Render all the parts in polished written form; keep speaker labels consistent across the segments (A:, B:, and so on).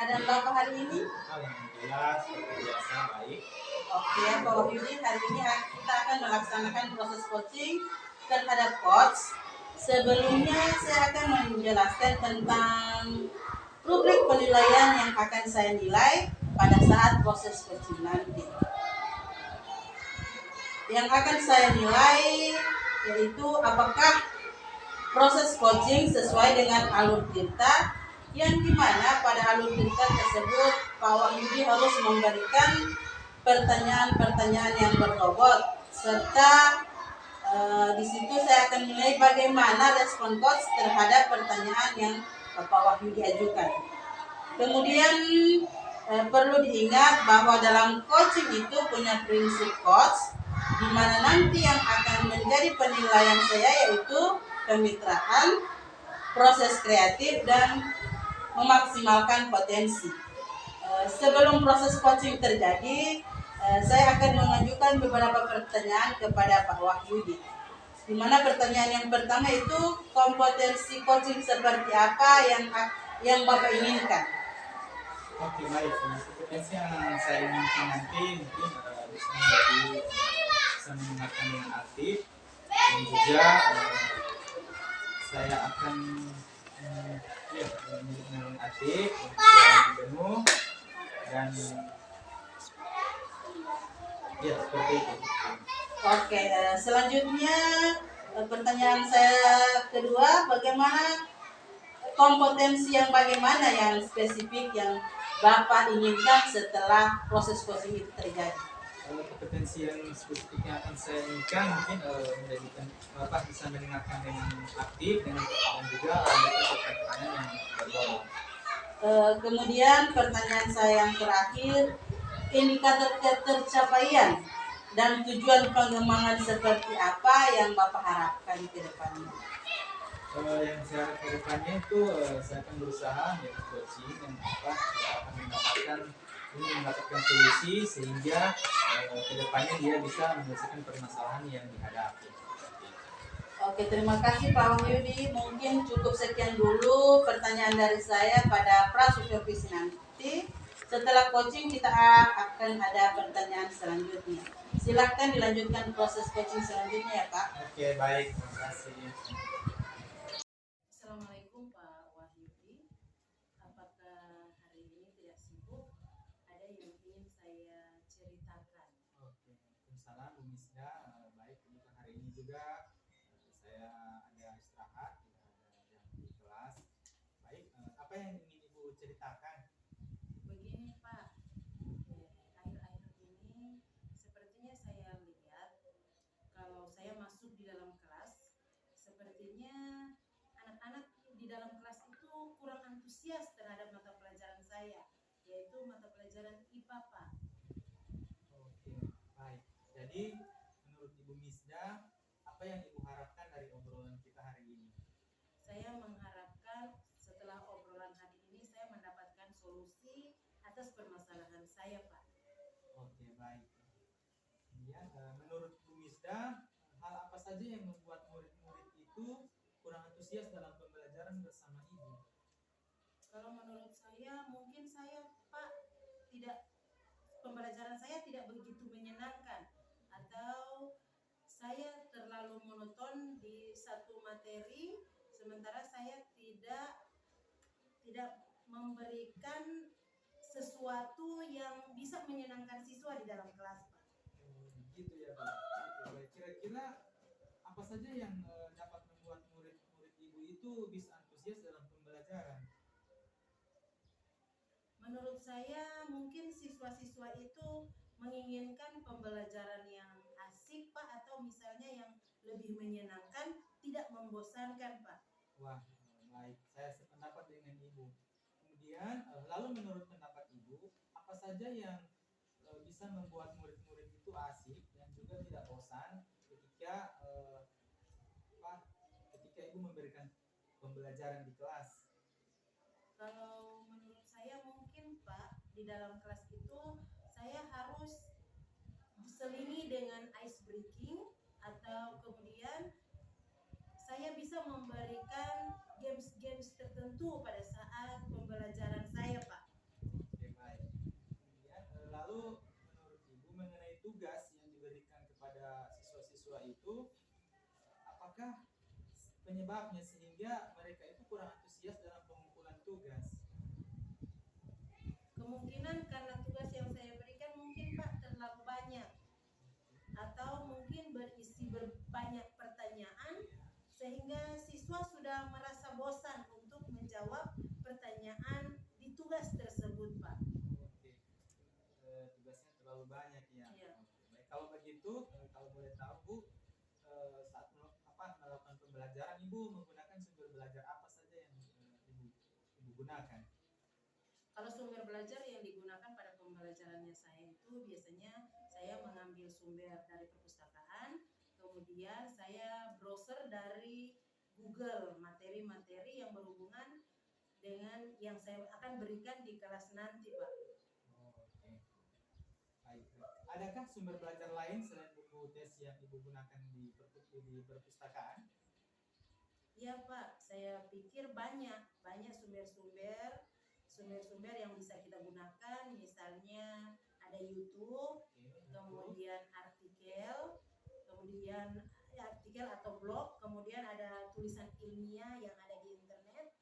A: keadaan Bapak hari ini?
B: Alhamdulillah, seperti biasa baik.
A: Oke, Pak Wahyudi, hari ini kita akan melaksanakan proses coaching terhadap coach. Sebelumnya saya akan menjelaskan tentang rubrik penilaian yang akan saya nilai pada saat proses coaching nanti. Yang akan saya nilai yaitu apakah proses coaching sesuai dengan alur cerita, yang dimana pada alur cerita tersebut Pak Wahyudi harus memberikan pertanyaan-pertanyaan yang berbobot, serta di situ saya akan menilai bagaimana respon coach terhadap pertanyaan yang Pak Wahyudi ajukan. Kemudian perlu diingat bahwa dalam coaching itu punya prinsip coach, di mana nanti yang akan menjadi penilaian saya yaitu kemitraan, proses kreatif, dan memaksimalkan potensi. Sebelum proses coaching terjadi, saya akan mengajukan beberapa pertanyaan kepada Pak Wahyudi. Di mana pertanyaan yang pertama itu kompetensi coaching seperti apa yang Bapak inginkan?
B: Oke, baik. Kompetensi yang saya inginkan nanti mungkin bisa mendengarkan dengan aktif, dan juga saya akan dengan aktif, penuh, dan seperti itu.
A: Oke, selanjutnya pertanyaan saya kedua, bagaimana kompetensi yang bagaimana yang spesifik yang Bapak inginkan setelah proses coaching itu terjadi?
B: Kompetensi yang spesifik yang akan saya inginkan mungkin menjadikan Bapak bisa mendengarkan dengan aktif dan juga memberikan pertanyaan yang berbobot.
A: Kemudian pertanyaan saya yang terakhir, indikator ketercapaian dan tujuan pengembangan seperti apa yang Bapak harapkan ke depannya?
B: Yang saya harapkan ke depannya itu saya akan berusaha menjadi coaching yang akan mendapatkan solusi sehingga ke depannya dia bisa menyelesaikan permasalahan yang dihadapi.
A: Oke, terima kasih Pak Wahyudi. Mungkin cukup sekian dulu pertanyaan dari saya pada pra-supervisi nanti. Setelah coaching kita akan ada pertanyaan selanjutnya. Silakan dilanjutkan proses coaching selanjutnya ya Pak.
B: Oke, baik. Terima kasih.
A: Assalamualaikum Pak Wahyudi. Apakah hari ini tidak sibuk? Ada yang ingin saya ceritakan?
B: Oke, Waalaikumsalam Bu Misda. Baik, untuk hari ini juga saya ada istirahat, tidak ada jam di kelas. Baik, apa yang ingin Ibu ceritakan?
A: Begini Pak, akhir-akhir ini sepertinya saya lihat kalau saya masuk di dalam kelas, sepertinya anak-anak di dalam kelas itu kurang antusias terhadap mata pelajaran saya, yaitu mata pelajaran IPA Pak.
B: Oke, baik. Jadi menurut Ibu Misda, apa yang Ibu harapkan dari obrolan kita hari ini?
A: Saya mengharapkan setelah obrolan hari ini saya mendapatkan solusi atas permasalahan saya Pak.
B: Oke, baik. Kemudian menurut Bu Misda, hal apa saja yang membuat murid-murid itu kurang antusias dalam pembelajaran bersama Ibu?
A: Kalau menurut saya, mungkin saya Pak pembelajaran saya tidak begitu menyenangkan, atau saya terlalu monoton di satu materi, sementara saya tidak memberikan sesuatu yang bisa menyenangkan siswa di dalam kelas Pak.
B: Gitu ya Pak. Kira-kira apa saja yang dapat membuat murid-murid Ibu itu bisa antusias dalam pembelajaran?
A: Menurut saya mungkin siswa-siswa itu menginginkan pembelajaran yang asik Pak, atau misalnya yang lebih menyenangkan, tidak membosankan Pak.
B: Wah, baik. Saya sependapat dengan Ibu. Kemudian lalu menurut pendapat Ibu, apa saja yang bisa membuat murid-murid itu asik dan juga tidak bosan ketika ketika Ibu memberikan pembelajaran di kelas?
A: Kalau menurut saya mungkin Pak, di dalam kelas itu saya harus diselingi dengan ice breaking, atau kemudian saya bisa memberikan games-games tertentu pada saat pembelajaran saya Pak.
B: penyebabnya sehingga mereka itu kurang antusias dalam pengumpulan tugas?
C: Kemungkinan karena tugas yang saya berikan mungkin Pak terlalu banyak, atau mungkin berisi banyak pertanyaan sehingga siswa sudah merasa bosan untuk menjawab pertanyaan di tugas tersebut Pak.
B: Oke. Tugasnya terlalu banyak ya.
C: Iya.
B: Oke. Baik, kalau begitu, kalau boleh tahu Bu, saat melakukan pembelajaran Ibu menggunakan sumber belajar apa saja yang Ibu gunakan?
C: Kalau sumber belajar yang digunakan pada pembelajarannya saya itu biasanya saya mengambil sumber dari perpustakaan, kemudian saya browser dari Google materi-materi yang berhubungan dengan yang saya akan berikan di kelas nanti Pak.
B: Oh, oke. Baik. Adakah sumber belajar lain selain buku tes yang Ibu gunakan di perpustakaan?
C: Iya Pak, saya pikir banyak sumber-sumber yang bisa kita gunakan, misalnya ada YouTube, kemudian artikel atau blog, kemudian ada tulisan ilmiah yang ada di internet,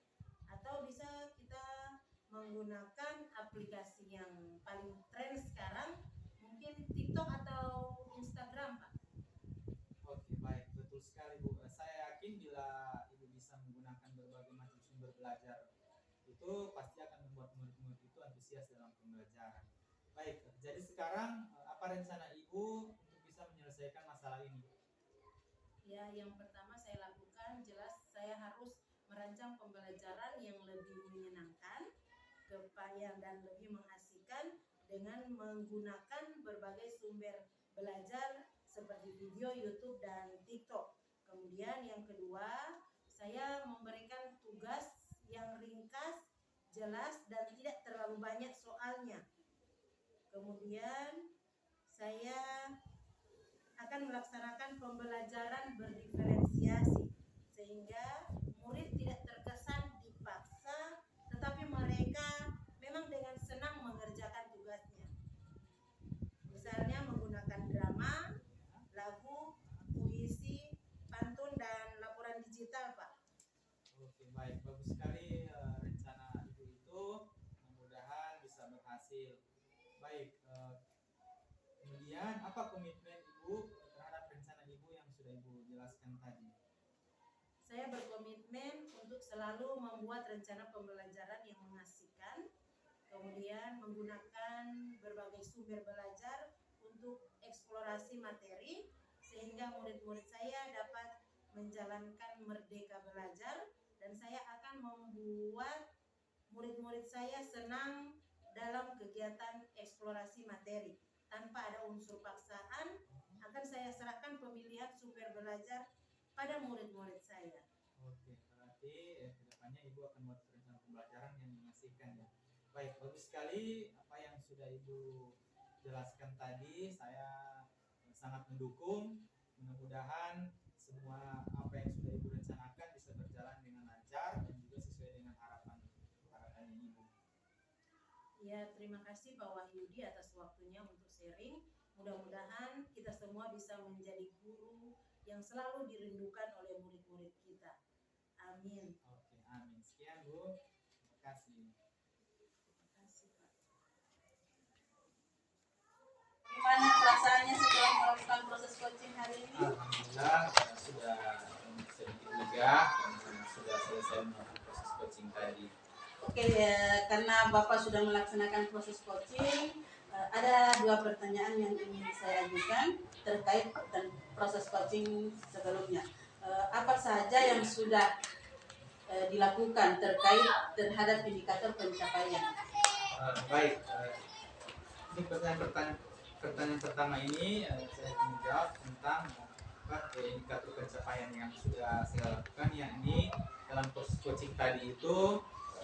C: atau bisa kita menggunakan aplikasi yang paling tren sekarang, mungkin TikTok atau Instagram Pak.
B: Oke, baik, betul sekali Bu. Saya yakin bila Ibu bisa menggunakan berbagai macam sumber belajar itu pasti akan membuat murid-murid itu antusias dalam pembelajaran. Baik, jadi sekarang apa rencana Ibu untuk bisa menyelesaikan masalah ini?
C: Ya, yang pertama saya lakukan jelas saya harus merancang pembelajaran yang lebih menyenangkan, dan lebih mengasihkan dengan menggunakan berbagai sumber belajar seperti video, YouTube, dan TikTok. Kemudian yang kedua, saya memberikan tugas yang ringkas, jelas, dan tidak terlalu banyak soalnya. Kemudian saya akan melaksanakan pembelajaran berdiferensiasi sehingga murid tidak terkesan dipaksa, tetapi mereka memang dengan senang mengerjakan tugasnya. Misalnya menggunakan drama, lagu, puisi, pantun, dan laporan digital Pak.
B: Oke, baik, bagus sekali rencana Ibu itu, mudah-mudahan bisa berhasil. Baik, kemudian apa komitmen Ibu terhadap rencana Ibu yang sudah Ibu jelaskan tadi?
C: Saya berkomitmen untuk selalu membuat rencana pembelajaran yang mengasihkan, kemudian menggunakan berbagai sumber belajar untuk eksplorasi materi, sehingga murid-murid saya dapat menjalankan merdeka belajar, dan saya akan membuat murid-murid saya senang dalam kegiatan eksplorasi materi. Tanpa ada unsur paksaan, akan saya serahkan pemilihan sumber belajar pada murid-murid saya.
B: Oke, berarti kedepannya Ibu akan membuat rencana pembelajaran yang mengasihkan ya. Baik, bagus sekali apa yang sudah Ibu jelaskan tadi. Saya sangat mendukung. Mudah-mudahan semua apa yang sudah Ibu rencanakan bisa berjalan dengan lancar dan juga sesuai dengan harapannya Ibu.
C: Ya, terima kasih Pak Wahyudi atas waktunya untuk sharing. Mudah-mudahan kita semua bisa menjadi guru yang selalu dirindukan oleh murid-murid kita. Amin.
B: Oke, amin. Sekian Bu. Terima kasih.
C: Terima kasih Pak.
A: Gimana perasaannya setelah melakukan proses coaching hari ini?
B: Alhamdulillah sudah sedikit lega dan sudah selesai melakukan proses coaching tadi.
A: Oke, karena Bapak sudah melaksanakan proses coaching, ada 2 pertanyaan yang ingin saya ajukan terkait dengan proses coaching sebelumnya. Apa saja yang sudah dilakukan terhadap indikator pencapaian?
B: Baik, ini pertanyaan pertama ini saya akan menjawab tentang indikator pencapaian yang sudah saya lakukan, yakni dalam proses coaching tadi itu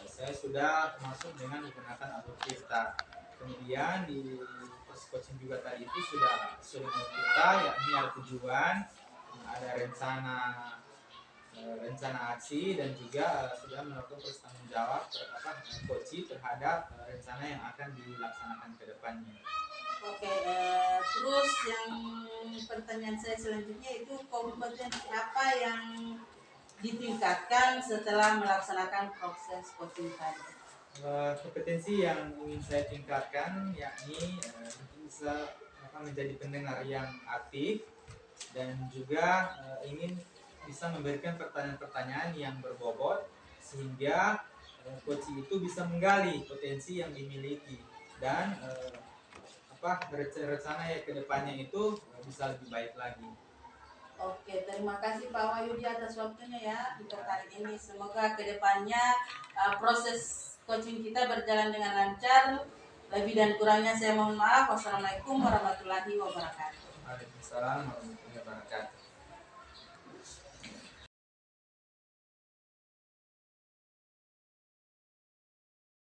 B: saya sudah masuk dengan menggunakan Alurtirta. Kemudian di proses coaching juga tadi itu sudah menurut kita, yakni ada tujuan, ada rencana aksi, dan juga sudah melakukan tanggung jawab coaching terhadap rencana yang akan dilaksanakan ke depannya.
A: Oke, terus yang pertanyaan saya selanjutnya itu kompetensi apa yang ditingkatkan setelah melaksanakan proses coaching tadi?
B: Kompetensi yang ingin saya tingkatkan yakni bisa menjadi pendengar yang aktif dan juga ingin bisa memberikan pertanyaan-pertanyaan yang berbobot sehingga coach itu bisa menggali potensi yang dimiliki dan rencana ya kedepannya itu bisa lebih baik lagi.
A: Oke, terima kasih Pak Wahyudi atas waktunya ya untuk hari ini. Semoga kedepannya proses coaching kita berjalan dengan lancar. Lebih dan kurangnya saya mohon maaf. Wassalamualaikum warahmatullahi wabarakatuh.
B: Waalaikumsalam warahmatullahi wabarakatuh.